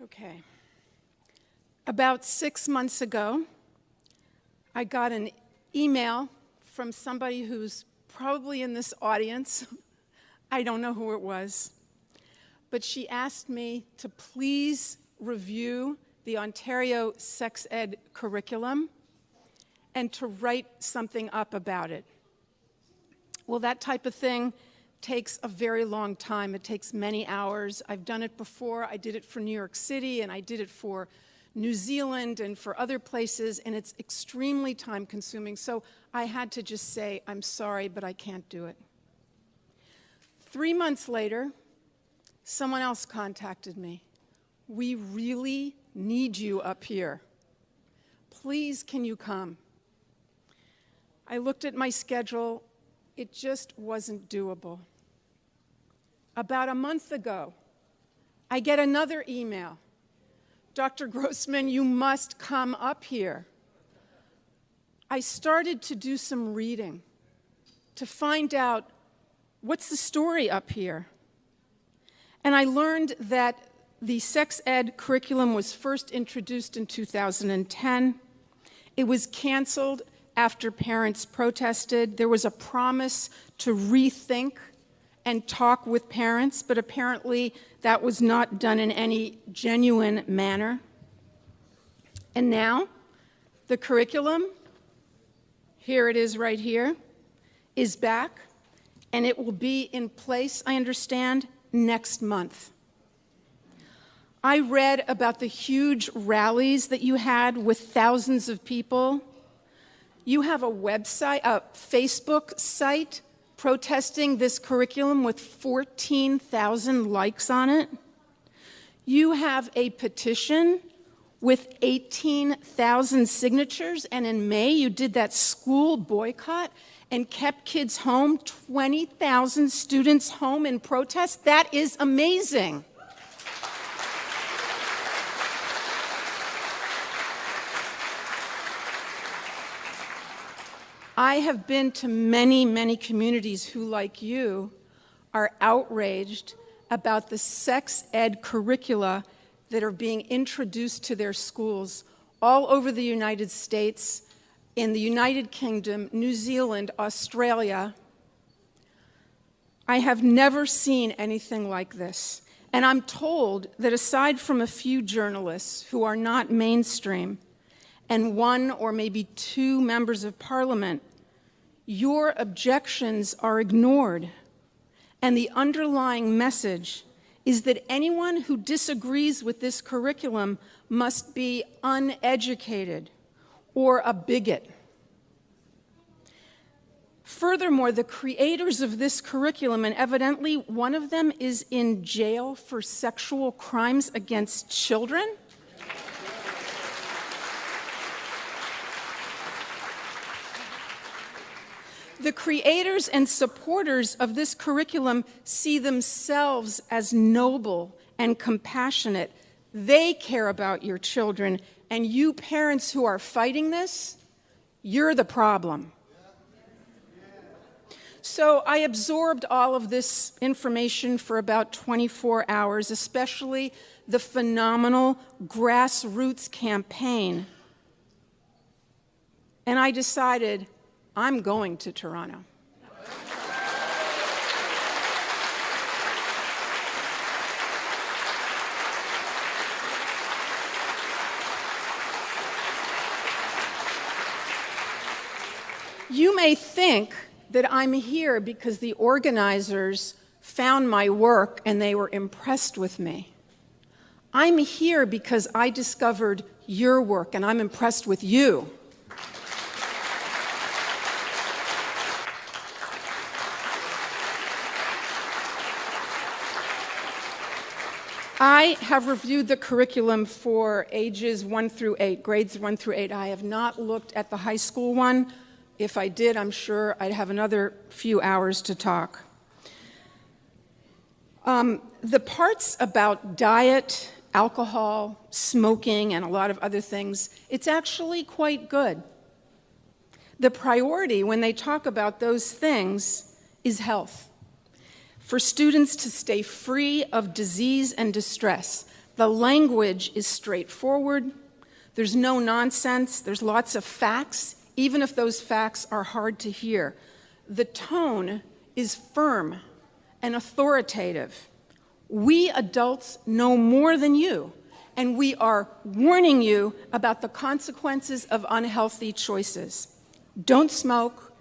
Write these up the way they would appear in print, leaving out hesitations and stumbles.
Okay. About 6 months ago, I got an email from somebody who's probably in this audience. I don't know who it was. But she asked me to please review the Ontario sex ed curriculum and to write something up about it. Well, that type of thing takes a very long time. It takes many hours. I've done it before. I did it for New York City, and I did it for New Zealand and for other places, and it's extremely time-consuming. So I had to just say, I'm sorry, but I can't do it. 3 months later, someone else contacted me. We really need you up here. Please, can you come? I looked at my schedule. It just wasn't doable. About a month ago, I get another email. Dr. Grossman, you must come up here. I started to do some reading to find out what's the story up here. And I learned that the sex ed curriculum was first introduced in 2010. It was canceled after parents protested. There was a promise to rethink and talk with parents, but apparently that was not done in any genuine manner. And now, the curriculum, here it is right here, is back, and it will be in place, I understand, next month. I read about the huge rallies that you had with thousands of people. You have a website, a Facebook site, protesting this curriculum with 14,000 likes on it. You have a petition with 18,000 signatures, and in May you did that school boycott and kept kids home, 20,000 students home in protest. That is amazing. I have been to many, many communities who, like you, are outraged about the sex ed curricula that are being introduced to their schools all over the United States, in the United Kingdom, New Zealand, Australia. I have never seen anything like this. And I'm told that aside from a few journalists who are not mainstream, and one or maybe two members of parliament, your objections are ignored. And the underlying message is that anyone who disagrees with this curriculum must be uneducated or a bigot. Furthermore, the creators of this curriculum, and evidently one of them is in jail for sexual crimes against children. The creators and supporters of this curriculum see themselves as noble and compassionate. They care about your children, and you parents who are fighting this, you're the problem. So I absorbed all of this information for about 24 hours, especially the phenomenal grassroots campaign. And I decided, I'm going to Toronto. You may think that I'm here because the organizers found my work and they were impressed with me. I'm here because I discovered your work and I'm impressed with you. I have reviewed the curriculum for ages 1 through 8, grades 1 through 8. I have not looked at the high school one. If I did, I'm sure I'd have another few hours to talk. The parts about diet, alcohol, smoking, and a lot of other things, it's actually quite good. The priority when they talk about those things is health. For students to stay free of disease and distress. The language is straightforward. There's no nonsense. There's lots of facts, even if those facts are hard to hear. The tone is firm and authoritative. We adults know more than you, and we are warning you about the consequences of unhealthy choices. Don't smoke,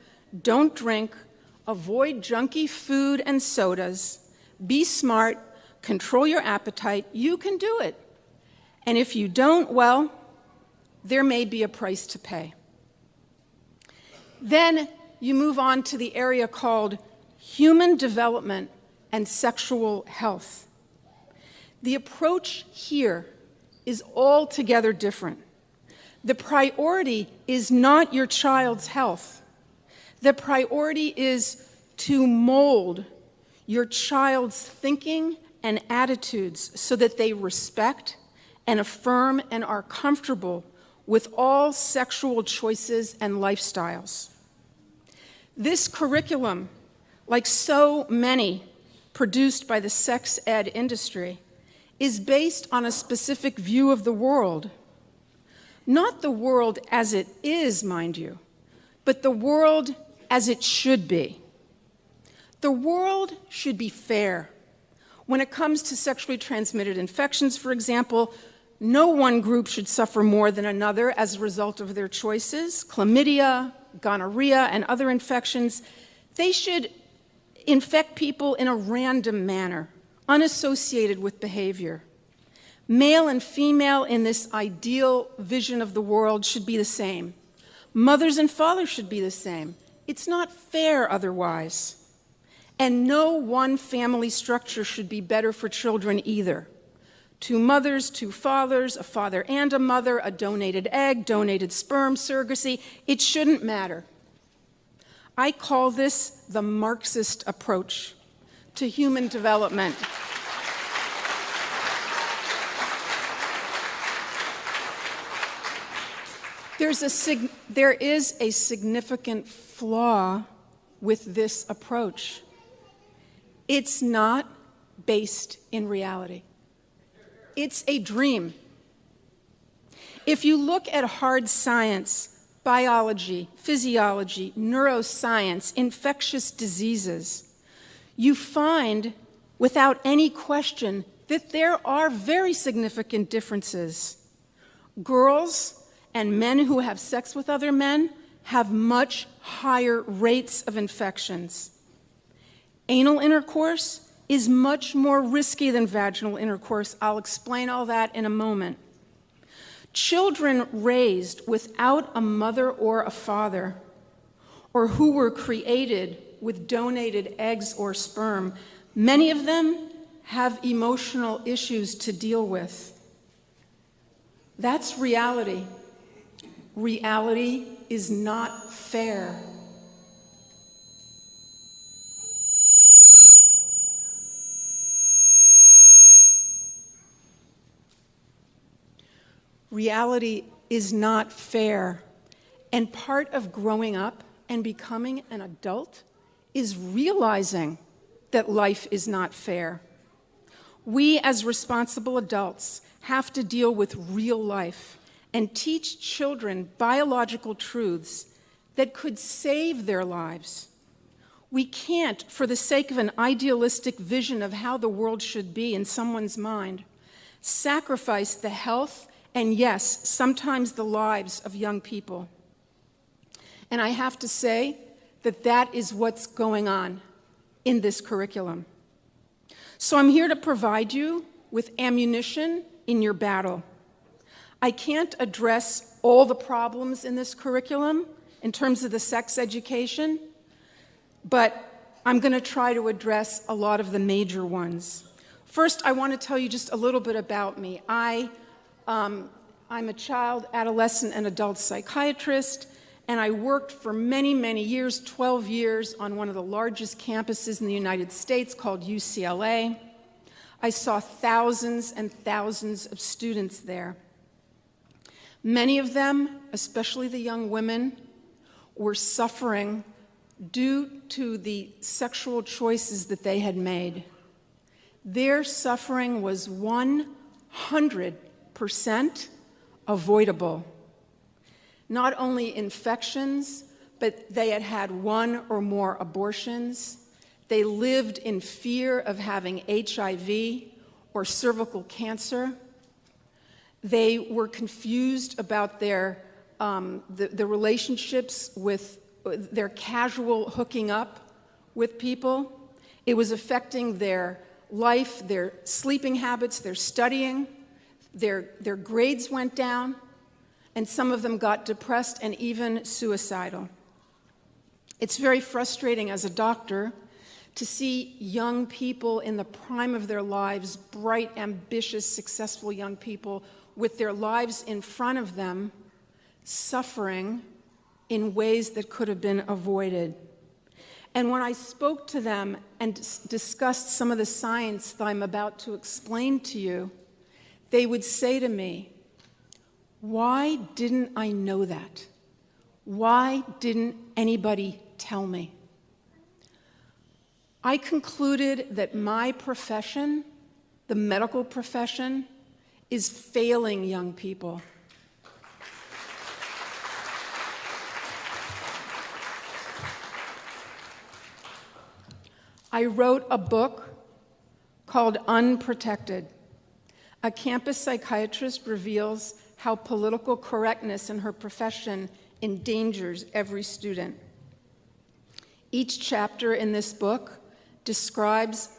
don't drink, avoid junky food and sodas, be smart, control your appetite. You can do it. And if you don't, well, there may be a price to pay. Then you move on to the area called human development and sexual health. The approach here is altogether different. The priority is not your child's health. The priority is to mold your child's thinking and attitudes so that they respect and affirm and are comfortable with all sexual choices and lifestyles. This curriculum, like so many produced by the sex ed industry, is based on a specific view of the world. Not the world as it is, mind you, but the world as it should be. The world should be fair. When it comes to sexually transmitted infections, for example, no one group should suffer more than another as a result of their choices. Chlamydia, gonorrhea, and other infections, they should infect people in a random manner, unassociated with behavior. Male and female in this ideal vision of the world should be the same. Mothers and fathers should be the same. It's not fair otherwise. And no one family structure should be better for children either. 2 mothers, 2 fathers, a father and a mother, a donated egg, donated sperm, surrogacy, it shouldn't matter. I call this the Marxist approach to human development. There is a significant flaw with this approach. It's not based in reality. It's a dream. If you look at hard science, biology, physiology, neuroscience, infectious diseases, you find, without any question, that there are very significant differences. Girls and men who have sex with other men have much higher rates of infections. Anal intercourse is much more risky than vaginal intercourse. I'll explain all that in a moment. Children raised without a mother or a father, or who were created with donated eggs or sperm, many of them have emotional issues to deal with. That's reality. Reality is not fair. Reality is not fair, and part of growing up and becoming an adult is realizing that life is not fair. We, as responsible adults, have to deal with real life and teach children biological truths that could save their lives. We can't, for the sake of an idealistic vision of how the world should be in someone's mind, sacrifice the health and, yes, sometimes the lives of young people. And I have to say that that is what's going on in this curriculum. So I'm here to provide you with ammunition in your battle. I can't address all the problems in this curriculum in terms of the sex education, but I'm going to try to address a lot of the major ones. First, I want to tell you just a little bit about me. I'm a child, adolescent, and adult psychiatrist, and I worked for many, many years, 12 years, on one of the largest campuses in the United States called UCLA. I saw thousands and thousands of students there. Many of them, especially the young women, were suffering due to the sexual choices that they had made. Their suffering was 100% 100% avoidable. Not only infections, but they had had one or more abortions. They lived in fear of having HIV or cervical cancer. They were confused about their the relationships with their casual hooking up with people. It was affecting their life, their sleeping habits, their studying. Their grades went down, and some of them got depressed and even suicidal. It's very frustrating as a doctor to see young people in the prime of their lives, bright, ambitious, successful young people with their lives in front of them, suffering in ways that could have been avoided. And when I spoke to them and discussed some of the science that I'm about to explain to you, they would say to me, "Why didn't I know that? Why didn't anybody tell me?" I concluded that my profession, the medical profession, is failing young people. I wrote a book called Unprotected. A campus psychiatrist reveals how political correctness in her profession endangers every student. Each chapter in this book describes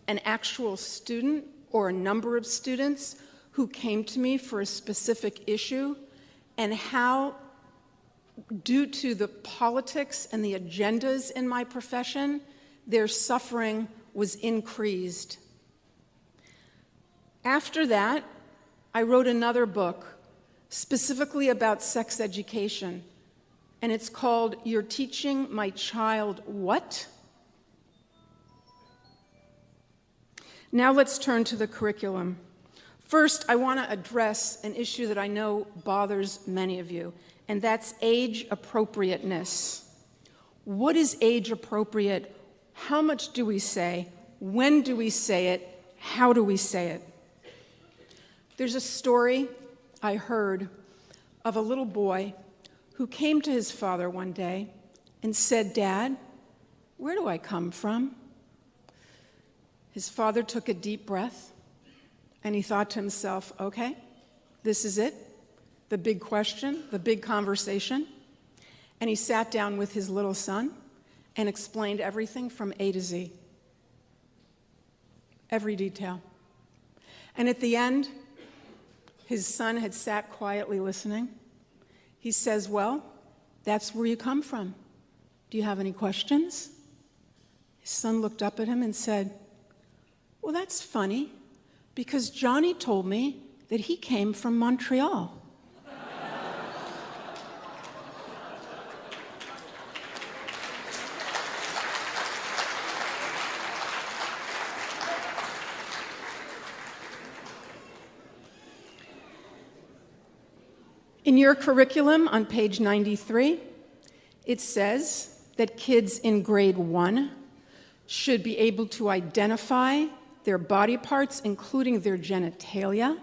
an actual student or a number of students who came to me for a specific issue and how, due to the politics and the agendas in my profession, their suffering was increased. After that, I wrote another book specifically about sex education, and it's called "You're Teaching My Child What?" Now let's turn to the curriculum. First, I want to address an issue that I know bothers many of you, and that's age appropriateness. What is age appropriate? How much do we say? When do we say it? How do we say it? There's a story I heard of a little boy who came to his father one day and said, "Dad, where do I come from?" His father took a deep breath, and he thought to himself, okay, this is it, the big question, the big conversation. And he sat down with his little son and explained everything from A to Z, every detail. And at the end, his son had sat quietly listening. He says, "Well, that's where you come from. Do you have any questions?" His son looked up at him and said, "Well, that's funny, because Johnny told me that he came from Montreal." In your curriculum on page 93, it says that kids in grade 1 should be able to identify their body parts, including their genitalia,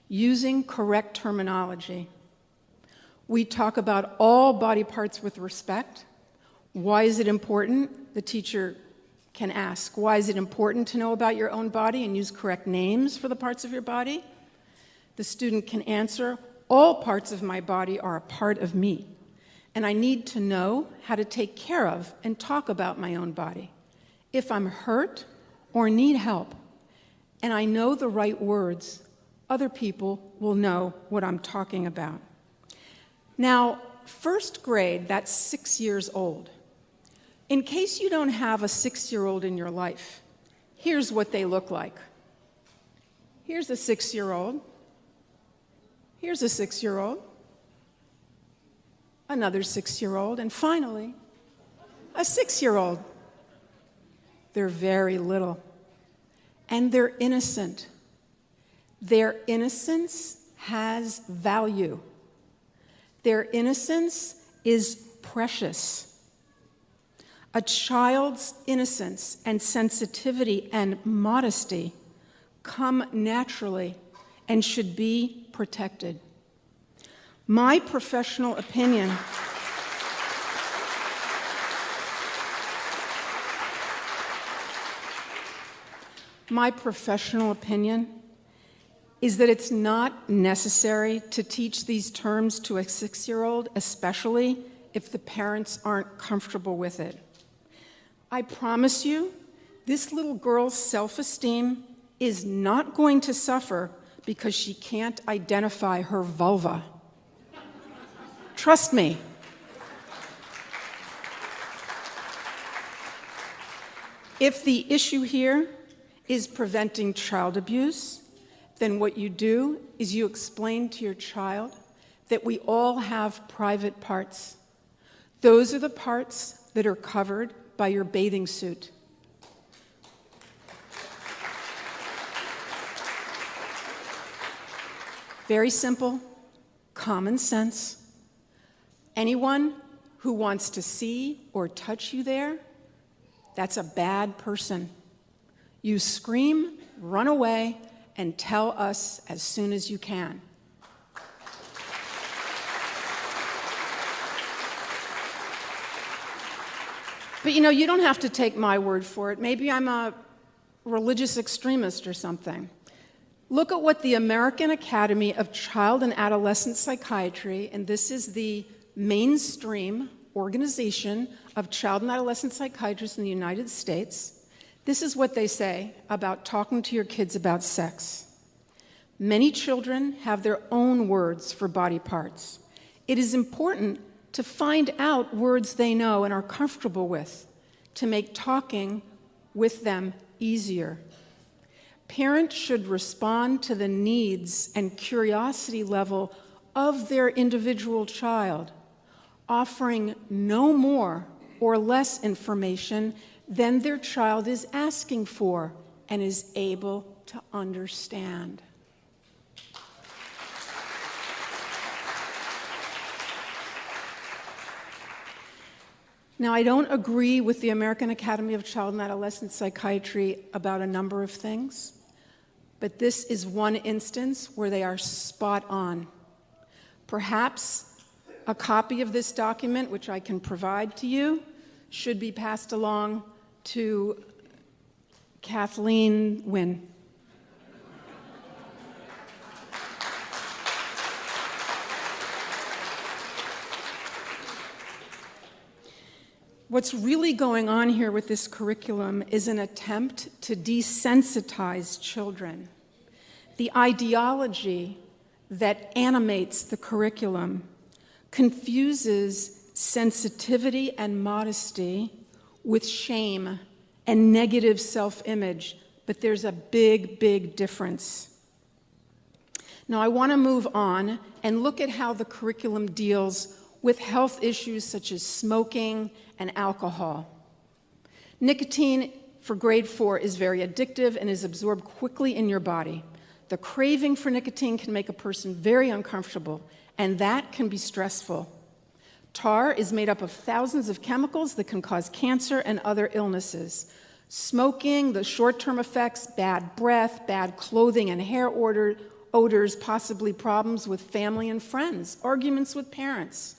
using correct terminology. We talk about all body parts with respect. Why is it important? The teacher can ask, why is it important to know about your own body and use correct names for the parts of your body? The student can answer, all parts of my body are a part of me, and I need to know how to take care of and talk about my own body. If I'm hurt or need help, and I know the right words, other people will know what I'm talking about. Now, first grade, that's 6 years old. In case you don't have a 6-year-old in your life, here's what they look like. Here's a 6-year-old. Here's a 6-year-old. Another 6-year-old. And finally, a 6-year-old. They're very little. And they're innocent. Their innocence has value. Their innocence is precious. A child's innocence and sensitivity and modesty come naturally and should be protected. My professional opinion is that it's not necessary to teach these terms to a 6-year-old, especially if the parents aren't comfortable with it. I promise you, this little girl's self-esteem is not going to suffer because she can't identify her vulva. Trust me. If the issue here is preventing child abuse, then what you do is you explain to your child that we all have private parts. Those are the parts that are covered by your bathing suit. Very simple, common sense. Anyone who wants to see or touch you there, that's a bad person. You scream, run away, and tell us as soon as you can. But you don't have to take my word for it. Maybe I'm a religious extremist or something. Look at what the American Academy of Child and Adolescent Psychiatry, and this is the mainstream organization of child and adolescent psychiatrists in the United States. This is what they say about talking to your kids about sex. Many children have their own words for body parts. It is important to find out words they know and are comfortable with to make talking with them easier. Parents should respond to the needs and curiosity level of their individual child, offering no more or less information than their child is asking for and is able to understand. Now, I don't agree with the American Academy of Child and Adolescent Psychiatry about a number of things, but this is one instance where they are spot on. Perhaps a copy of this document, which I can provide to you, should be passed along to Kathleen Wynne. What's really going on here with this curriculum is an attempt to desensitize children. The ideology that animates the curriculum confuses sensitivity and modesty with shame and negative self-image, but there's a big, big difference. Now, I want to move on and look at how the curriculum deals with health issues such as smoking and alcohol. Nicotine for grade 4 is very addictive and is absorbed quickly in your body. The craving for nicotine can make a person very uncomfortable, and that can be stressful. Tar is made up of thousands of chemicals that can cause cancer and other illnesses. Smoking, the short-term effects, bad breath, bad clothing and hair odors, possibly problems with family and friends, arguments with parents.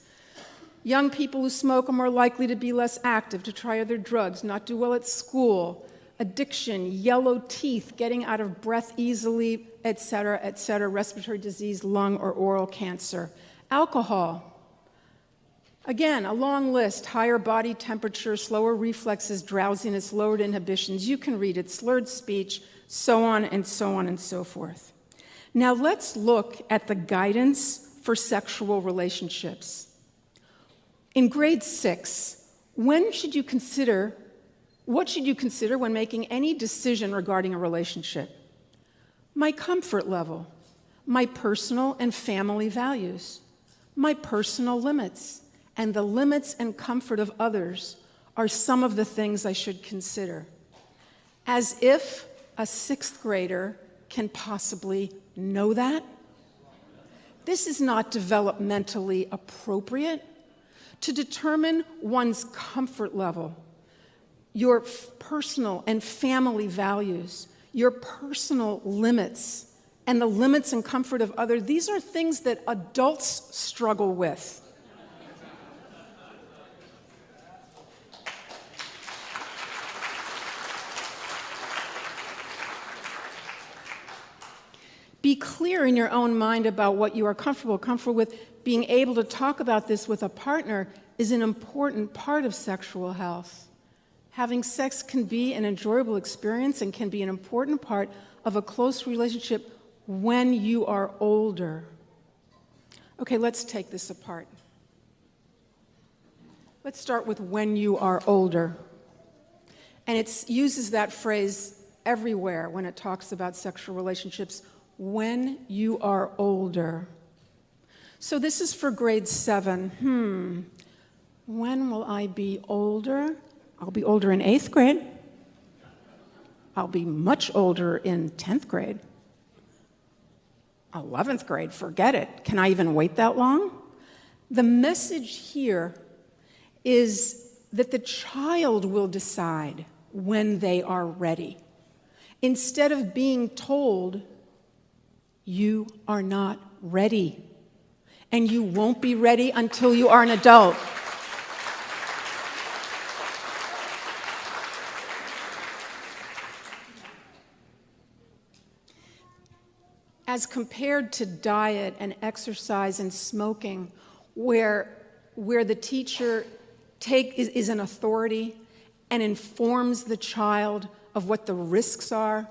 Young people who smoke are more likely to be less active, to try other drugs, not do well at school, addiction, yellow teeth, getting out of breath easily, etc., respiratory disease, lung or oral cancer. Alcohol. Again, a long list: higher body temperature, slower reflexes, drowsiness, lowered inhibitions. You can read it, slurred speech, so on and so on and so forth. Now let's look at the guidance for sexual relationships. In grade 6, what should you consider when making any decision regarding a relationship? My comfort level, my personal and family values, my personal limits, and the limits and comfort of others are some of the things I should consider. As if a 6th grader can possibly know that. This is not developmentally appropriate. To determine one's comfort level, your personal and family values, your personal limits, and the limits and comfort of others, these are things that adults struggle with. Be clear in your own mind about what you are comfortable with. Being able to talk about this with a partner is an important part of sexual health. Having sex can be an enjoyable experience and can be an important part of a close relationship when you are older. Okay, let's take this apart. Let's start with when you are older. And it uses that phrase everywhere when it talks about sexual relationships. When you are older. So this is for grade 7. When will I be older? I'll be older in 8th grade. I'll be much older in 10th grade. 11th grade, forget it. Can I even wait that long? The message here is that the child will decide when they are ready. Instead of being told, you are not ready, and you won't be ready until you are an adult. As compared to diet and exercise and smoking, where the teacher is an authority and informs the child of what the risks are,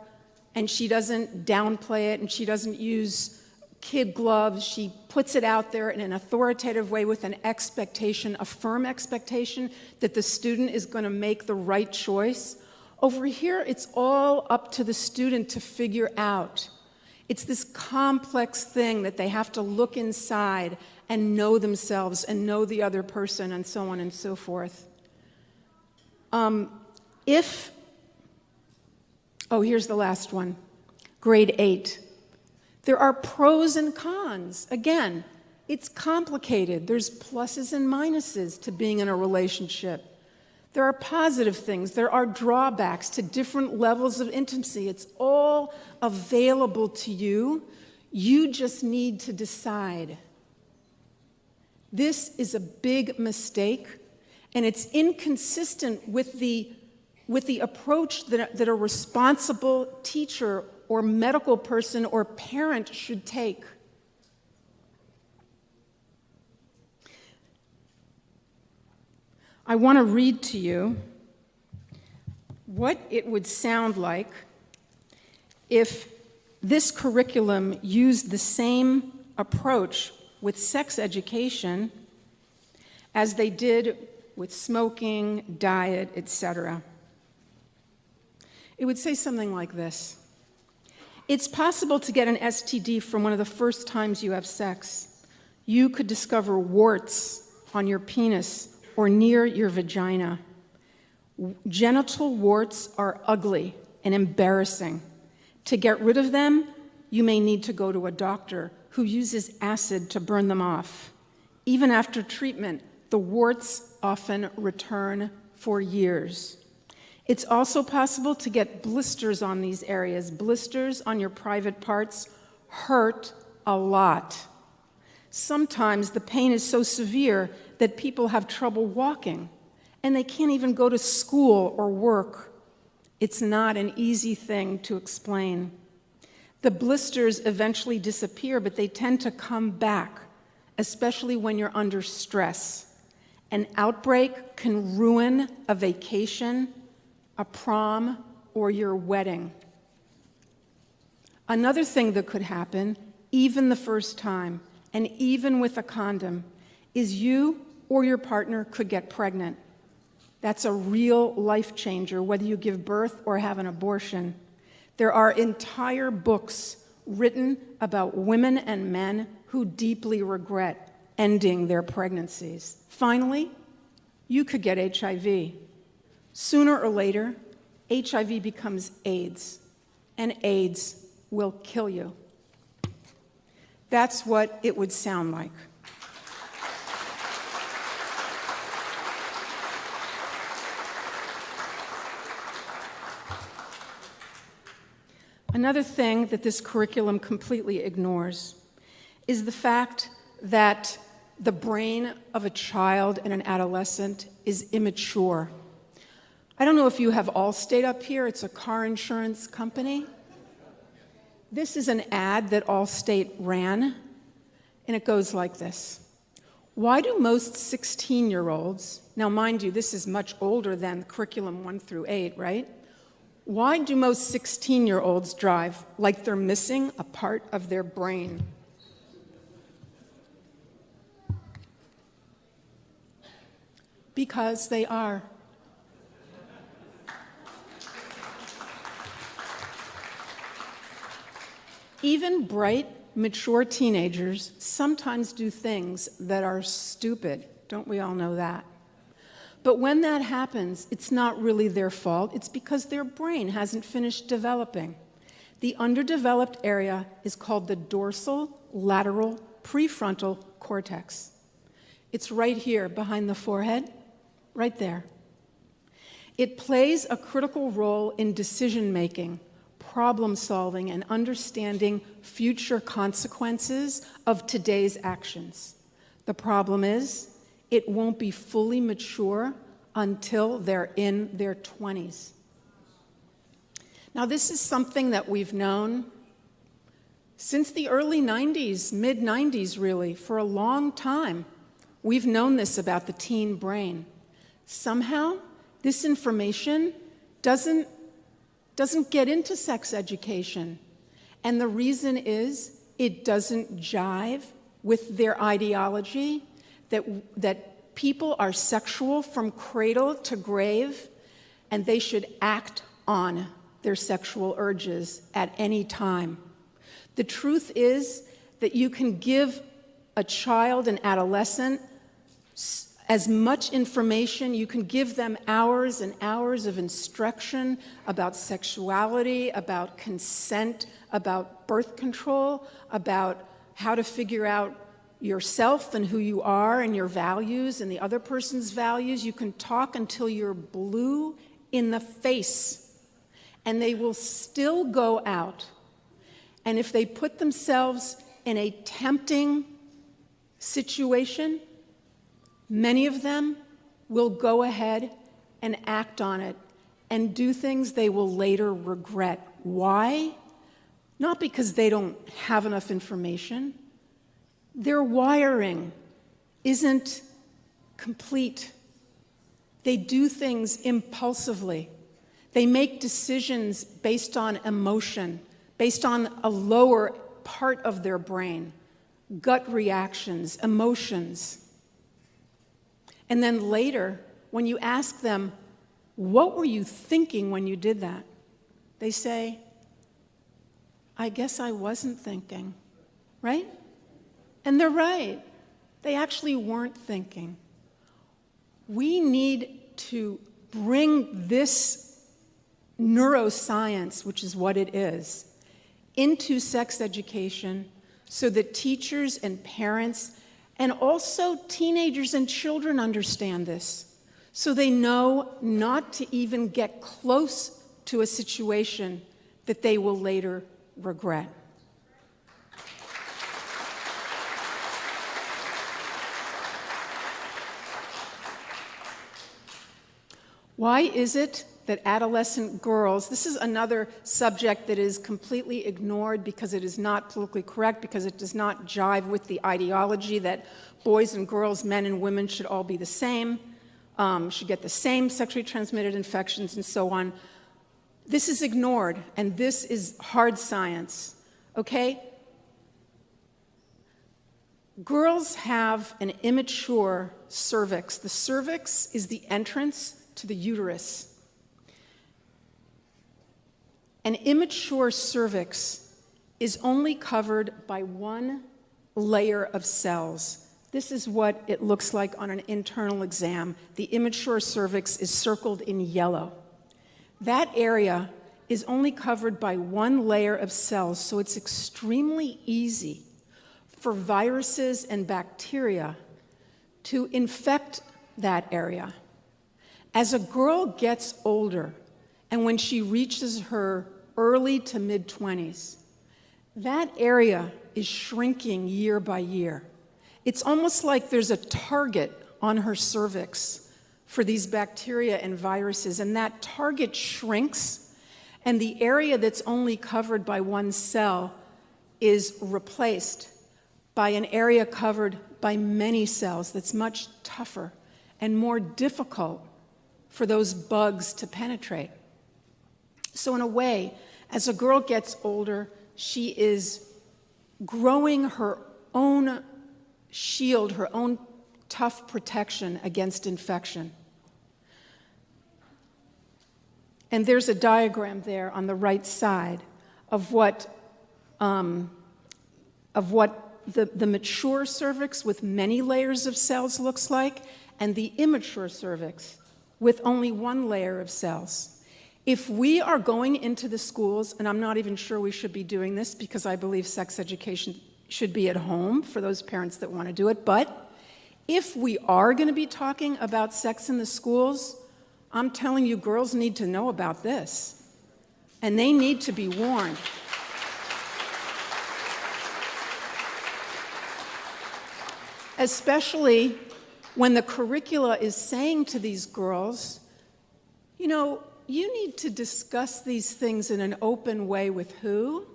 and she doesn't downplay it, and she doesn't use kid gloves. She puts it out there in an authoritative way with an expectation, a firm expectation that the student is going to make the right choice. Over here, it's all up to the student to figure out. It's this complex thing that they have to look inside and know themselves and know the other person and so on and so forth. Here's the last one, grade 8. There are pros and cons. Again, it's complicated. There's pluses and minuses to being in a relationship. There are positive things. There are drawbacks to different levels of intimacy. It's all available to you. You just need to decide. This is a big mistake, and it's inconsistent with the approach that a responsible teacher or medical person or parent should take. I want to read to you what it would sound like if this curriculum used the same approach with sex education as they did with smoking, diet, etc. It would say something like this. It's possible to get an STD from one of the first times you have sex. You could discover warts on your penis or near your vagina. Genital warts are ugly and embarrassing. To get rid of them, you may need to go to a doctor who uses acid to burn them off. Even after treatment, the warts often return for years. It's also possible to get blisters on these areas. Blisters on your private parts hurt a lot. Sometimes the pain is so severe that people have trouble walking, and they can't even go to school or work. It's not an easy thing to explain. The blisters eventually disappear, but they tend to come back, especially when you're under stress. An outbreak can ruin a vacation, a prom, or your wedding. Another thing that could happen, even the first time, and even with a condom, is you or your partner could get pregnant. That's a real life changer, whether you give birth or have an abortion. There are entire books written about women and men who deeply regret ending their pregnancies. Finally, you could get HIV. Sooner or later, HIV becomes AIDS, and AIDS will kill you. That's what it would sound like. Another thing that this curriculum completely ignores is the fact that the brain of a child and an adolescent is immature. I don't know if you have Allstate up here. It's a car insurance company. This is an ad that Allstate ran, and it goes like this. Why do most 16-year-olds, now mind you, this is much older than curriculum 1 through 8, right? Why do most 16-year-olds drive like they're missing a part of their brain? Because they are. Even bright, mature teenagers sometimes do things that are stupid. Don't we all know that? But when that happens, it's not really their fault. It's because their brain hasn't finished developing. The underdeveloped area is called the dorsal lateral prefrontal cortex. It's right here behind the forehead, right there. It plays a critical role in decision-making, problem-solving, and understanding future consequences of today's actions. The problem is, it won't be fully mature until they're in their 20s. Now, this is something that we've known since the early 90s, mid-90s really, for a long time. We've known this about the teen brain. Somehow, this information doesn't get into sex education. And the reason is it doesn't jive with their ideology that people are sexual from cradle to grave, and they should act on their sexual urges at any time. The truth is that you can give a child and adolescent as much information, you can give them hours and hours of instruction about sexuality, about consent, about birth control, about how to figure out yourself and who you are and your values and the other person's values. You can talk until you're blue in the face, and they will still go out. And if they put themselves in a tempting situation, many of them will go ahead and act on it and do things they will later regret. Why? Not because they don't have enough information. Their wiring isn't complete. They do things impulsively. They make decisions based on emotion, based on a lower part of their brain, gut reactions, emotions. And then later, when you ask them, what were you thinking when you did that? They say, I guess I wasn't thinking, right? And they're right. They actually weren't thinking. We need to bring this neuroscience, which is what it is, into sex education so that teachers and parents and also teenagers and children understand this, so they know not to even get close to a situation that they will later regret. Why is it that adolescent girls, this is another subject that is completely ignored because it is not politically correct, because it does not jive with the ideology that boys and girls, men and women should all be the same, should get the same sexually transmitted infections and so on. This is ignored, and this is hard science, okay? Girls have an immature cervix. The cervix is the entrance to the uterus. An immature cervix is only covered by one layer of cells. This is what it looks like on an internal exam. The immature cervix is circled in yellow. That area is only covered by one layer of cells, so it's extremely easy for viruses and bacteria to infect that area. As a girl gets older, and when she reaches her early to mid-20s, that area is shrinking year by year. It's almost like there's a target on her cervix for these bacteria and viruses, and that target shrinks, and the area that's only covered by one cell is replaced by an area covered by many cells that's much tougher and more difficult for those bugs to penetrate. So in a way, as a girl gets older, she is growing her own shield, her own tough protection against infection. And there's a diagram there on the right side of what the mature cervix with many layers of cells looks like, and the immature cervix with only one layer of cells. If we are going into the schools, and I'm not even sure we should be doing this because I believe sex education should be at home for those parents that want to do it, but if we are going to be talking about sex in the schools, I'm telling you, girls need to know about this, and they need to be warned. Especially when the curricula is saying to these girls, you know, you need to discuss these things in an open way with who?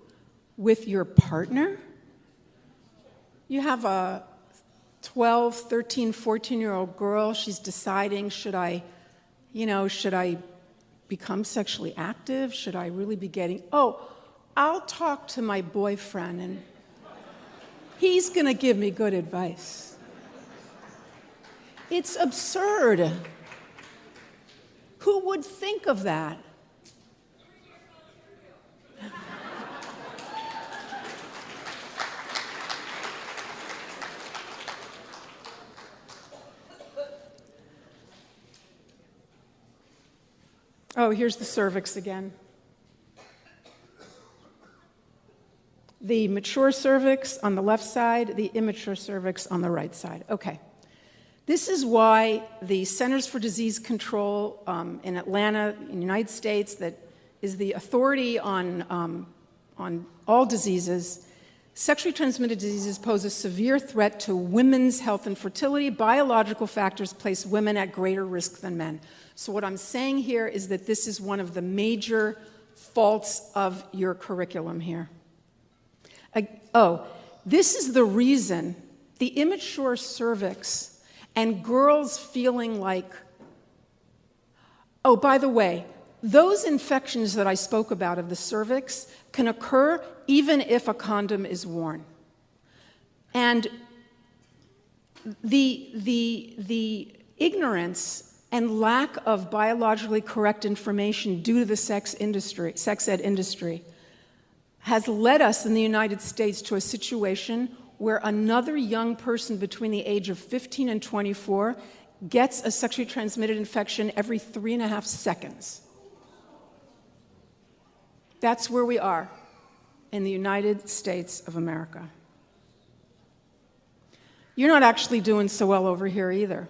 With your partner? You have a 12, 13, 14-year-old girl, she's deciding, should I become sexually active? Should I really be getting, I'll talk to my boyfriend and he's gonna give me good advice. It's absurd. Who would think of that? Oh, here's the cervix again. The mature cervix on the left side, the immature cervix on the right side. Okay. This is why the Centers for Disease Control in Atlanta, in the United States, that is the authority on all diseases, sexually transmitted diseases pose a severe threat to women's health and fertility. Biological factors place women at greater risk than men. So what I'm saying here is that this is one of the major faults of your curriculum here. This is the reason the immature cervix and girls feeling like, by the way, those infections that I spoke about of the cervix can occur even if a condom is worn. And the ignorance and lack of biologically correct information due to the sex ed industry, has led us in the United States to a situation where another young person between the age of 15 and 24 gets a sexually transmitted infection every 3.5 seconds. That's where we are in the United States of America. You're not actually doing so well over here either.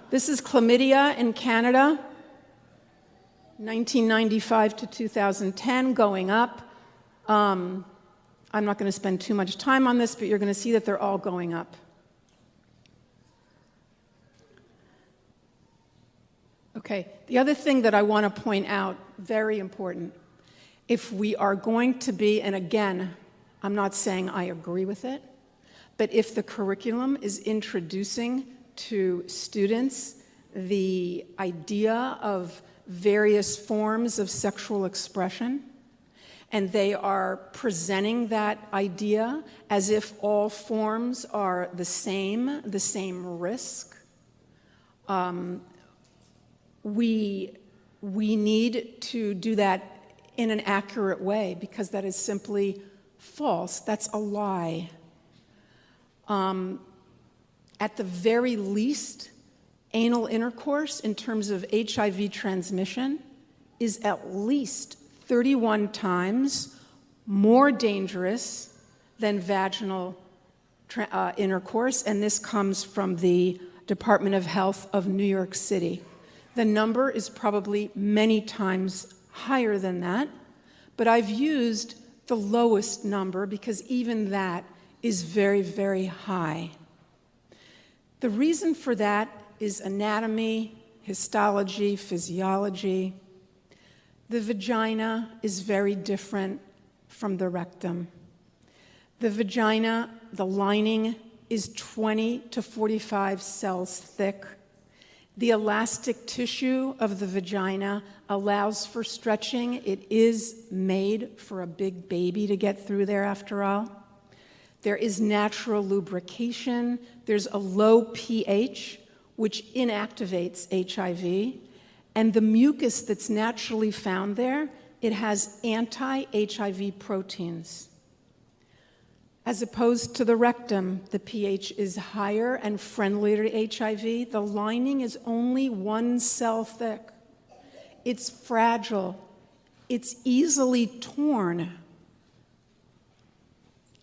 This is chlamydia in Canada, 1995 to 2010, going up. I'm not going to spend too much time on this, but you're going to see that they're all going up. Okay, the other thing that I want to point out, very important, if we are going to be, and again, I'm not saying I agree with it, but if the curriculum is introducing to students the idea of various forms of sexual expression, and they are presenting that idea as if all forms are the same risk, we need to do that in an accurate way, because that is simply false. That's a lie. At the very least, anal intercourse in terms of HIV transmission is at least 31 times more dangerous than vaginal intercourse, and this comes from the Department of Health of New York City. The number is probably many times higher than that, but I've used the lowest number because even that is very, very high. The reason for that is anatomy, histology, physiology. The vagina is very different from the rectum. The vagina, the lining, is 20 to 45 cells thick. The elastic tissue of the vagina allows for stretching. It is made for a big baby to get through there, after all. There is natural lubrication. There's a low pH, which inactivates HIV. And the mucus that's naturally found there, it has anti-HIV proteins. As opposed to the rectum, the pH is higher and friendlier to HIV. The lining is only 1 cell thick. It's fragile. It's easily torn.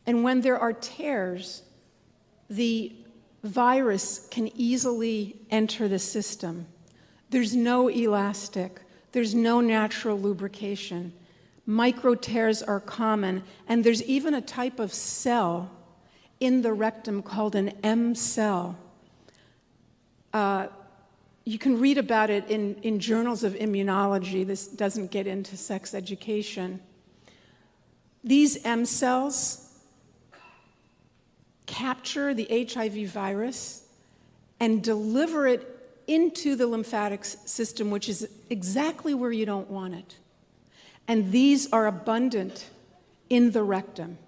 And when there are tears, the virus can easily enter the system. There's no elastic. There's no natural lubrication. Micro tears are common, and there's even a type of cell in the rectum called an M cell. You can read about it in journals of immunology. This doesn't get into sex education. These M cells capture the HIV virus and deliver it into the lymphatic system, which is exactly where you don't want it. And these are abundant in the rectum.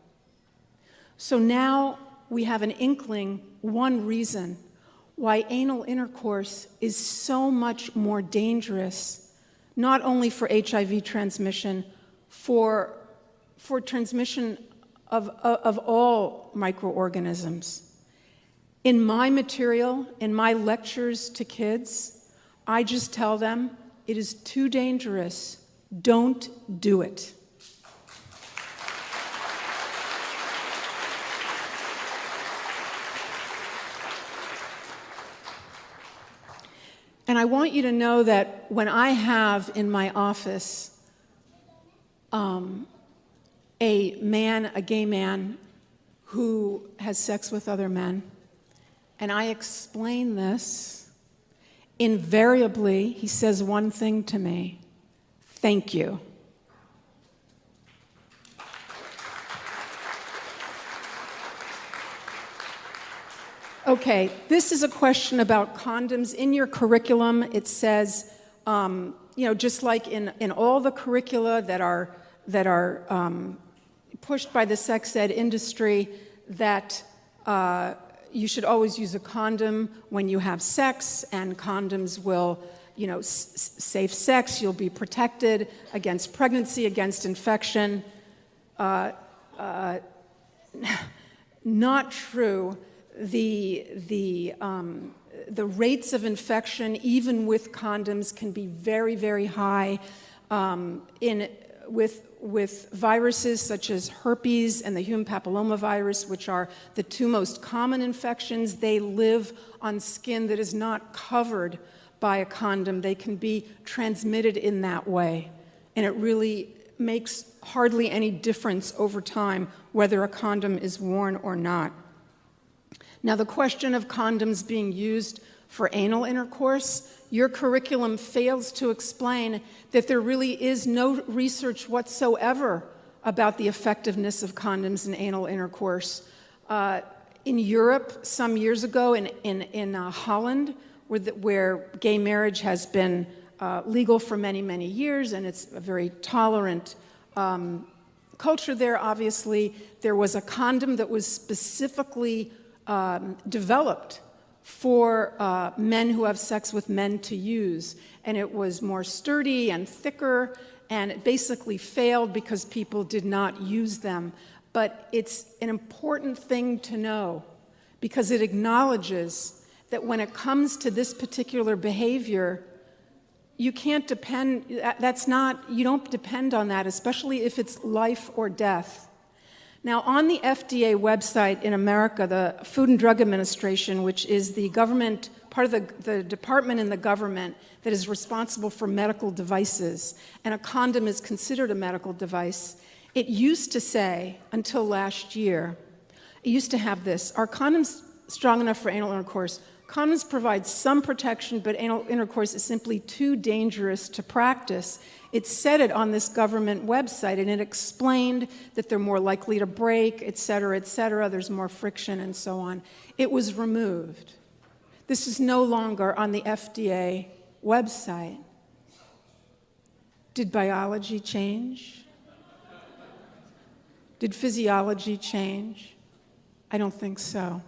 So now we have an inkling, one reason why anal intercourse is so much more dangerous, not only for HIV transmission, for transmission of all microorganisms. In my material, in my lectures to kids, I just tell them, it is too dangerous. Don't do it. And I want you to know that when I have in my office a gay man who has sex with other men, and I explain this, invariably he says one thing to me: thank you. Okay, this is a question about condoms. In your curriculum, it says, just like in all the curricula that are pushed by the sex ed industry, that you should always use a condom when you have sex, and condoms will, safe sex, you'll be protected against pregnancy, against infection. Not true. The rates of infection, even with condoms, can be very, very high. With viruses such as herpes and the human papillomavirus, which are the two most common infections, they live on skin that is not covered by a condom. They can be transmitted in that way. And it really makes hardly any difference over time whether a condom is worn or not. Now, the question of condoms being used for anal intercourse, your curriculum fails to explain that there really is no research whatsoever about the effectiveness of condoms in anal intercourse. In Europe, some years ago, in Holland, where gay marriage has been legal for many, many years, and it's a very tolerant culture there, obviously, there was a condom that was specifically developed for men who have sex with men to use. And it was more sturdy and thicker, and it basically failed because people did not use them. But it's an important thing to know because it acknowledges that when it comes to this particular behavior, you can't depend, you don't depend on that, especially if it's life or death. Now, on the FDA website in America, the Food and Drug Administration, which is the government part of the department in the government that is responsible for medical devices, and a condom is considered a medical device. It used to say, until last year, it used to have this: are condoms strong enough for anal intercourse? Condoms provide some protection, but anal intercourse is simply too dangerous to practice. It said it on this government website, and it explained that they're more likely to break, et cetera, there's more friction, and so on. It was removed. This is no longer on the FDA website. Did biology change? Did physiology change? I don't think so.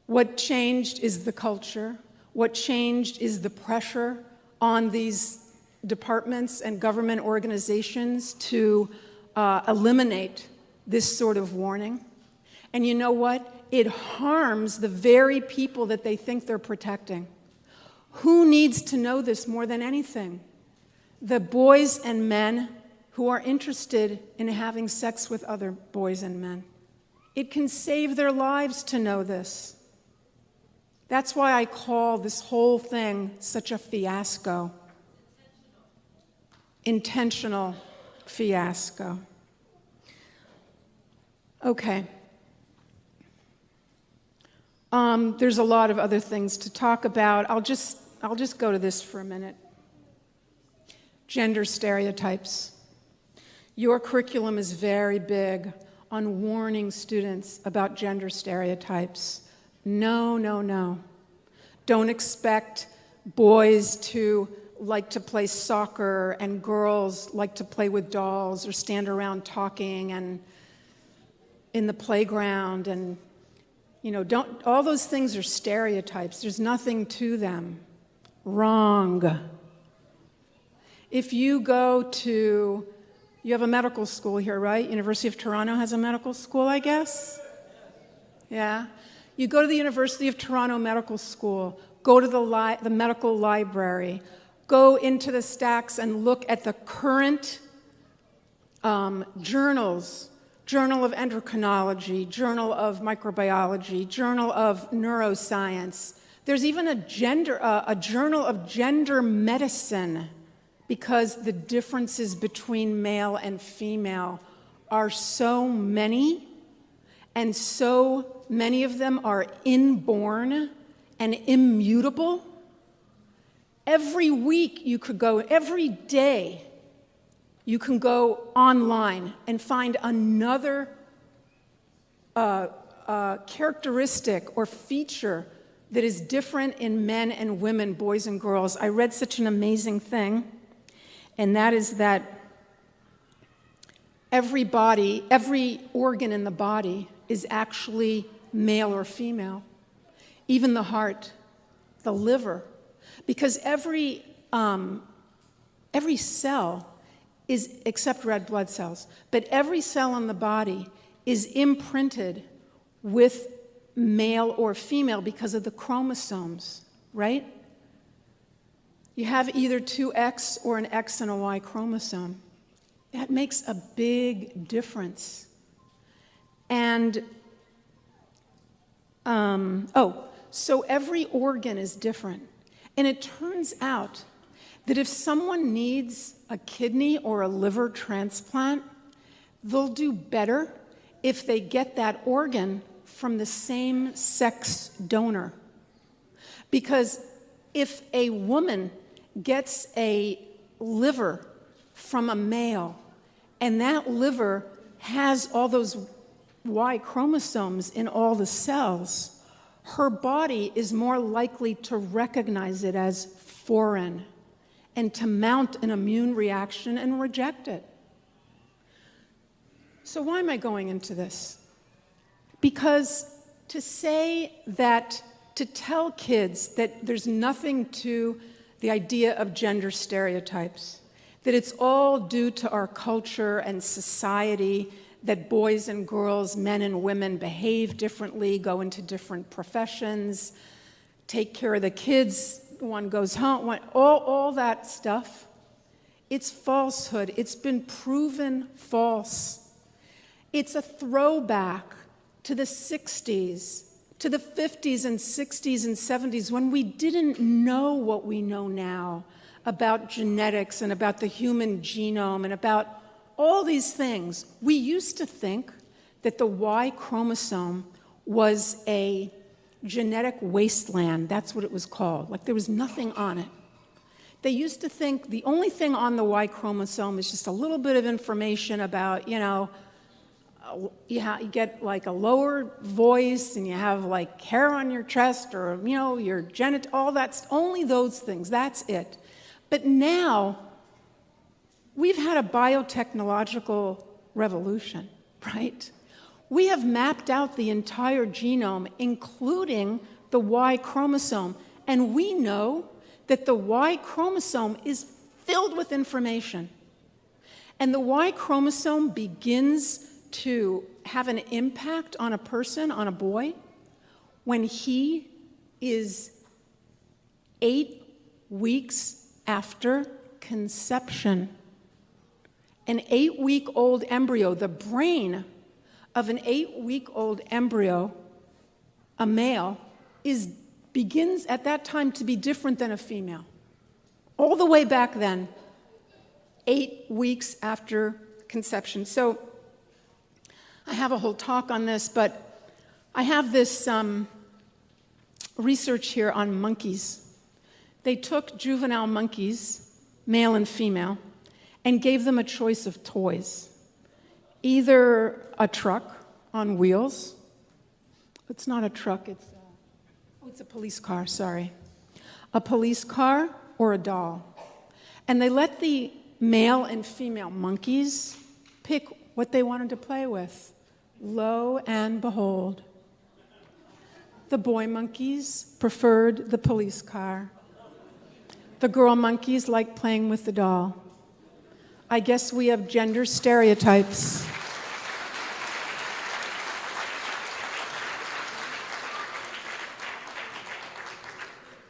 What changed is the culture. What changed is the pressure on these departments and government organizations to eliminate this sort of warning. And you know what? It harms the very people that they think they're protecting. Who needs to know this more than anything? The boys and men who are interested in having sex with other boys and men. It can save their lives to know this. That's why I call this whole thing such a fiasco. Intentional fiasco. Okay. There's a lot of other things to talk about. I'll just go to this for a minute. Gender stereotypes. Your curriculum is very big on warning students about gender stereotypes. No, no, no. Don't expect boys to like to play soccer and girls like to play with dolls or stand around talking and in the playground, and all those things are stereotypes. There's nothing to them. Wrong. If you you have a medical school here, right? University of Toronto has a medical school, I guess? Yeah. You go to the University of Toronto Medical School, go to the medical library, go into the stacks and look at the current journals: Journal of Endocrinology, Journal of Microbiology, Journal of Neuroscience. There's even a Journal of Gender Medicine, because the differences between male and female are so many, and so many of them are inborn and immutable. Every week every day, you can go online and find another characteristic or feature that is different in men and women, boys and girls. I read such an amazing thing, and that is that every organ in the body is actually male or female, even the heart, the liver, because every cell is, except red blood cells, but every cell in the body is imprinted with male or female because of the chromosomes, right? You have either two X or an X and a Y chromosome. That makes a big difference. And so every organ is different. And it turns out that if someone needs a kidney or a liver transplant, they'll do better if they get that organ from the same sex donor. Because if a woman gets a liver from a male, and that liver has all those Y chromosomes in all the cells, her body is more likely to recognize it as foreign and to mount an immune reaction and reject it. So why am I going into this? Because to tell kids that there's nothing to the idea of gender stereotypes, that it's all due to our culture and society, that boys and girls, men and women behave differently, go into different professions, take care of the kids, one goes home, all that stuff, it's falsehood. It's been proven false. It's a throwback to the 60s, to the 50s and 60s and 70s when we didn't know what we know now about genetics and about the human genome and about all these things. We used to think that the Y chromosome was a genetic wasteland. That's what it was called. Like there was nothing on it. They used to think the only thing on the Y chromosome is just a little bit of information about, you get like a lower voice and you have like hair on your chest or, your all that's only those things. That's it. But now we've had a biotechnological revolution, right? We have mapped out the entire genome, including the Y chromosome, and we know that the Y chromosome is filled with information. And the Y chromosome begins to have an impact on a person, on a boy, when he is 8 weeks after conception. An 8-week-old embryo, the brain of an 8-week-old embryo, a male, begins at that time to be different than a female. All the way back then, 8 weeks after conception. So I have a whole talk on this, but I have this research here on monkeys. They took juvenile monkeys, male and female, and gave them a choice of toys. Either a truck on wheels. It's not a truck, it's a police car, sorry. A police car or a doll. And they let the male and female monkeys pick what they wanted to play with. Lo and behold, the boy monkeys preferred the police car. The girl monkeys liked playing with the doll. I guess we have gender stereotypes.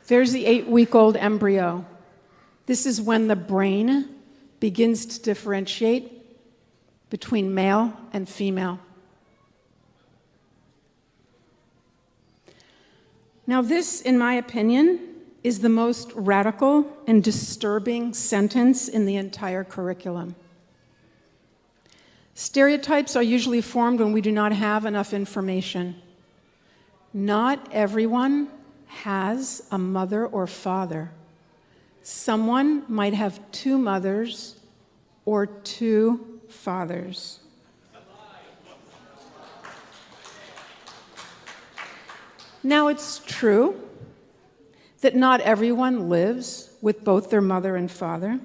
There's the 8-week-old embryo. This is when the brain begins to differentiate between male and female. Now this, in my opinion, is the most radical and disturbing sentence in the entire curriculum. Stereotypes are usually formed when we do not have enough information. Not everyone has a mother or father. Someone might have 2 mothers or 2 fathers. Now, it's true that not everyone lives with both their mother and father.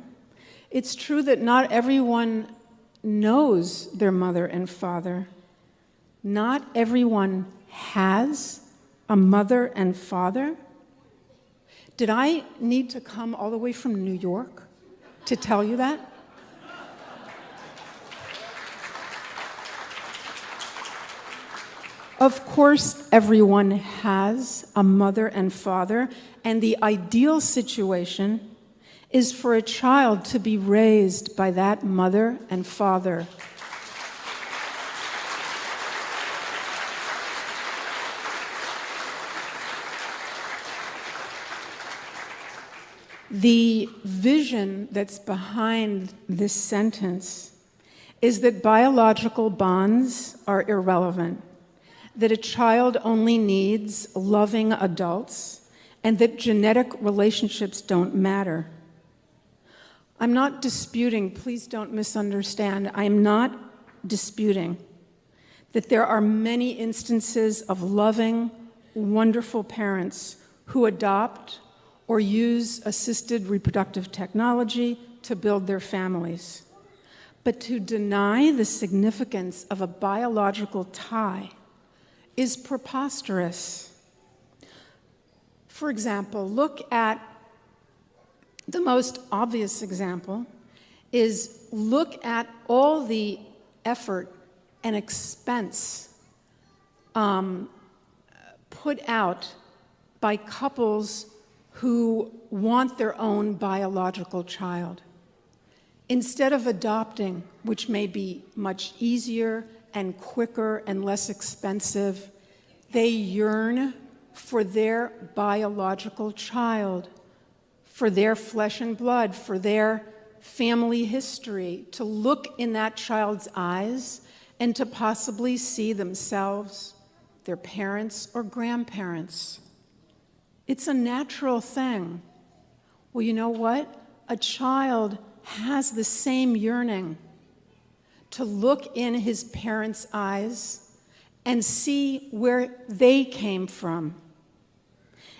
It's true that not everyone knows their mother and father. Not everyone has a mother and father. Did I need to come all the way from New York to tell you that? Of course, everyone has a mother and father, and the ideal situation is for a child to be raised by that mother and father. The vision that's behind this sentence is that biological bonds are irrelevant, that a child only needs loving adults, and that genetic relationships don't matter. I'm not disputing, please don't misunderstand, I'm not disputing that there are many instances of loving, wonderful parents who adopt or use assisted reproductive technology to build their families. But to deny the significance of a biological tie is preposterous. For example, look at the most obvious example is look at all the effort and expense put out by couples who want their own biological child. Instead of adopting, which may be much easier and quicker and less expensive, They yearn for their biological child, for their flesh and blood, for their family history, to look in that child's eyes and to possibly see themselves, their parents or grandparents. It's a natural thing. Well, you know what? A child has the same yearning to look in his parents' eyes and see where they came from.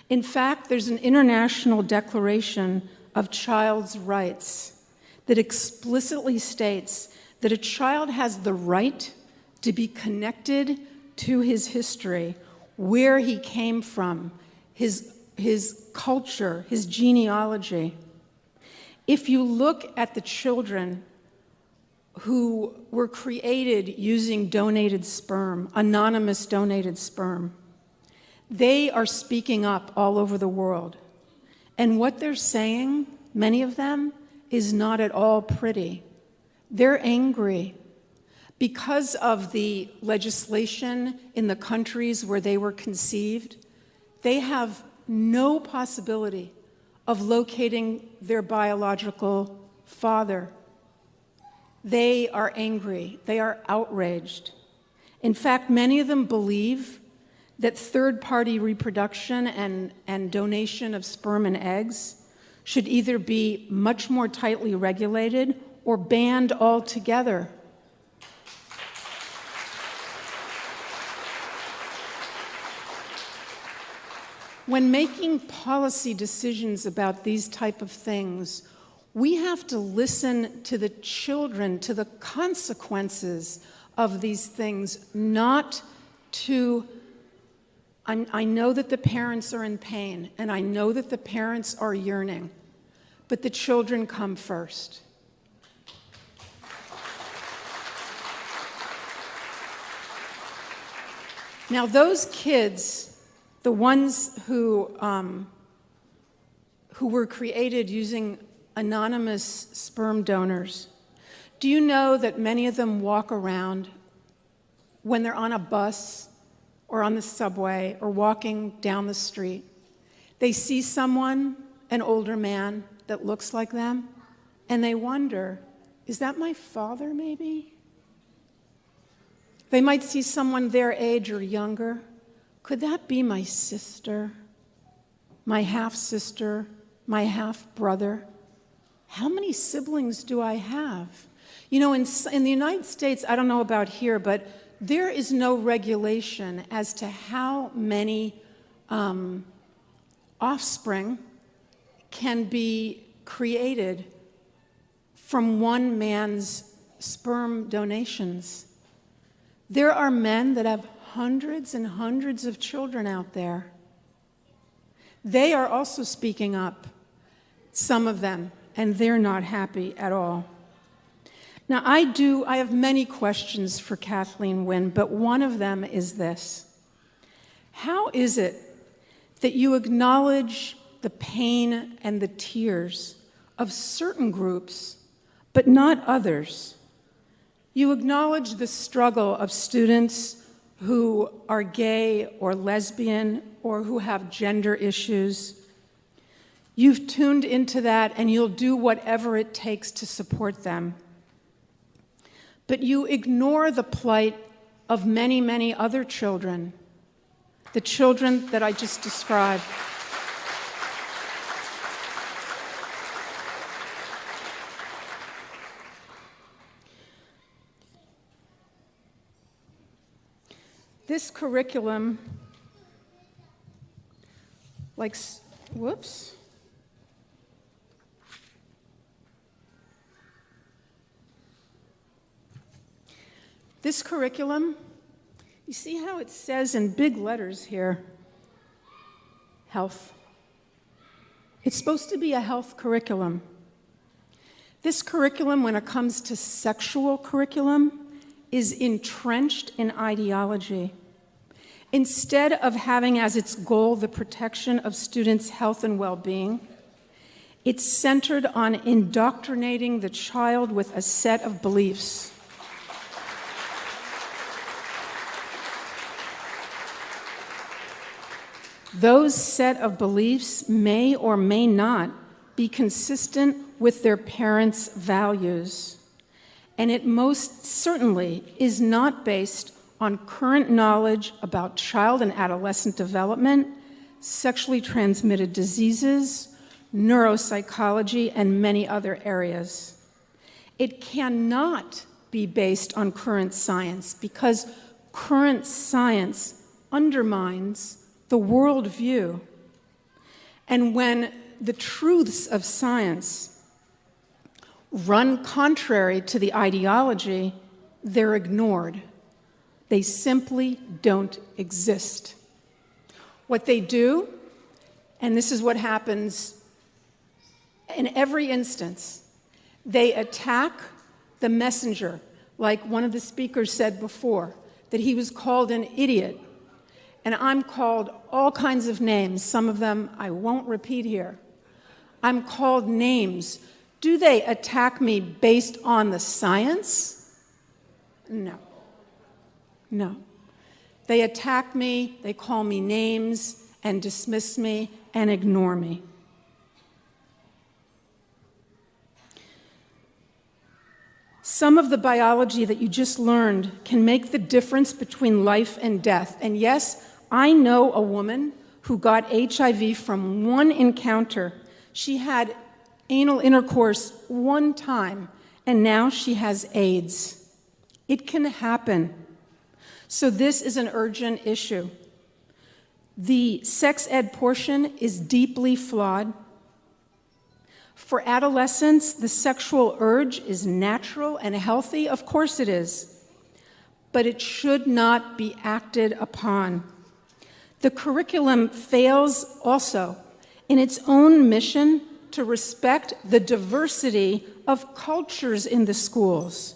In fact, there's an international declaration of child's rights that explicitly states that a child has the right to be connected to his history, where he came from, his culture, his genealogy. If you look at the children who were created using donated sperm, anonymous donated sperm, they are speaking up all over the world. And what they're saying, many of them, is not at all pretty. They're angry because of the legislation in the countries where they were conceived. They have no possibility of locating their biological father. They are angry. They are outraged. In fact, many of them believe that third-party reproduction and donation of sperm and eggs should either be much more tightly regulated or banned altogether. When making policy decisions about these type of things, we have to listen to the children, to the consequences of these things, not to, I know that the parents are in pain, and I know that the parents are yearning, but the children come first. Now, those kids, the ones who were created using anonymous sperm donors, do you know that many of them walk around when they're on a bus or on the subway or walking down the street? They see someone, an older man that looks like them, and they wonder, is that my father maybe? They might see someone their age or younger. Could that be my sister, my half-sister, my half-brother? How many siblings do I have? You know, in the United States, I don't know about here, but there is no regulation as to how many offspring can be created from one man's sperm donations. There are men that have hundreds and hundreds of children out there. They are also speaking up, some of them, and they're not happy at all. Now, I have many questions for Kathleen Wynne, but one of them is this. How is it that you acknowledge the pain and the tears of certain groups, but not others? You acknowledge the struggle of students who are gay or lesbian or who have gender issues. You've tuned into that and you'll do whatever it takes to support them. But you ignore the plight of many, many other children, the children that I just described. This curriculum, whoops. This curriculum, you see how it says in big letters here, health. It's supposed to be a health curriculum. This curriculum, when it comes to sexual curriculum, is entrenched in ideology. Instead of having as its goal the protection of students' health and well-being, it's centered on indoctrinating the child with a set of beliefs. Those set of beliefs may or may not be consistent with their parents' values. And it most certainly is not based on current knowledge about child and adolescent development, sexually transmitted diseases, neuropsychology, and many other areas. It cannot be based on current science because current science undermines the worldview. And when the truths of science run contrary to the ideology, they're ignored. They simply don't exist. What they do, and this is what happens in every instance, they attack the messenger, like one of the speakers said before, that he was called an idiot. And I'm called all kinds of names. Some of them I won't repeat here. I'm called names. Do they attack me based on the science? No. No. They attack me, they call me names, and dismiss me, and ignore me. Some of the biology that you just learned can make the difference between life and death. And yes, I know a woman who got HIV from one encounter. She had anal intercourse one time, and now she has AIDS. It can happen. So this is an urgent issue. The sex ed portion is deeply flawed. For adolescents, the sexual urge is natural and healthy. Of course it is. But it should not be acted upon. The curriculum fails also in its own mission to respect the diversity of cultures in the schools.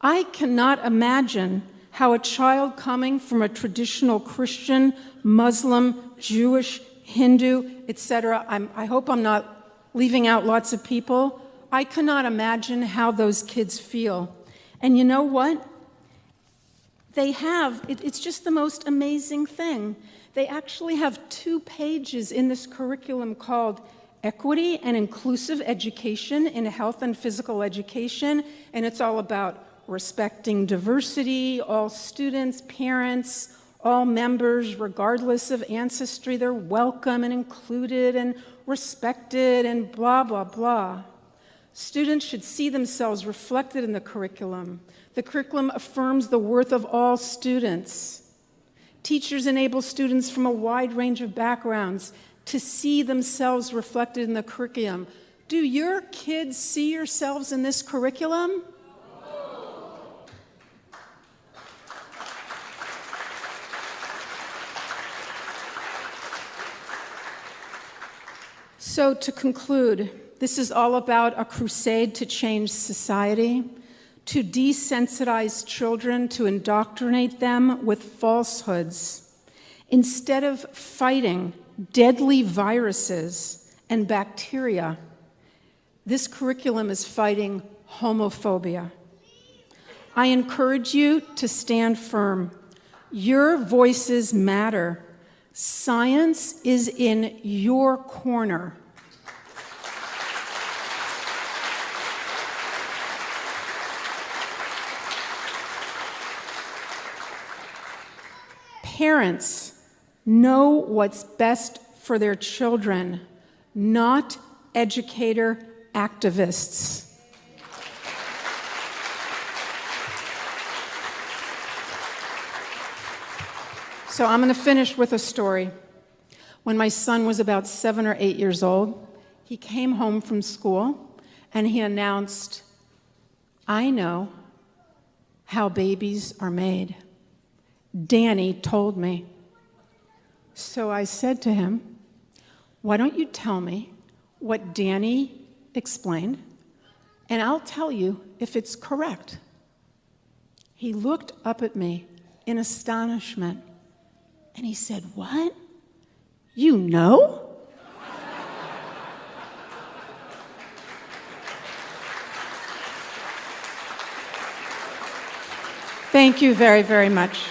I cannot imagine how a child coming from a traditional Christian, Muslim, Jewish, Hindu, etc., I hope I'm not leaving out lots of people, I cannot imagine how those kids feel. And you know what? They have, it's just the most amazing thing. They actually have 2 pages in this curriculum called Equity and Inclusive Education in Health and Physical Education, and it's all about respecting diversity, all students, parents, all members, regardless of ancestry, they're welcome and included and respected and blah, blah, blah. Students should see themselves reflected in the curriculum. The curriculum affirms the worth of all students. Teachers enable students from a wide range of backgrounds to see themselves reflected in the curriculum. Do your kids see yourselves in this curriculum? So to conclude, this is all about a crusade to change society, to desensitize children, to indoctrinate them with falsehoods. Instead of fighting deadly viruses and bacteria, this curriculum is fighting homophobia. I encourage you to stand firm. Your voices matter. Science is in your corner. Parents know what's best for their children, not educator activists. So I'm going to finish with a story. When my son was about 7 or 8 years old, he came home from school and he announced, "I know how babies are made. Danny told me." So I said to him, "Why don't you tell me what Danny explained, and I'll tell you if it's correct." He looked up at me in astonishment, and he said, "What? You know?" Thank you very, very much.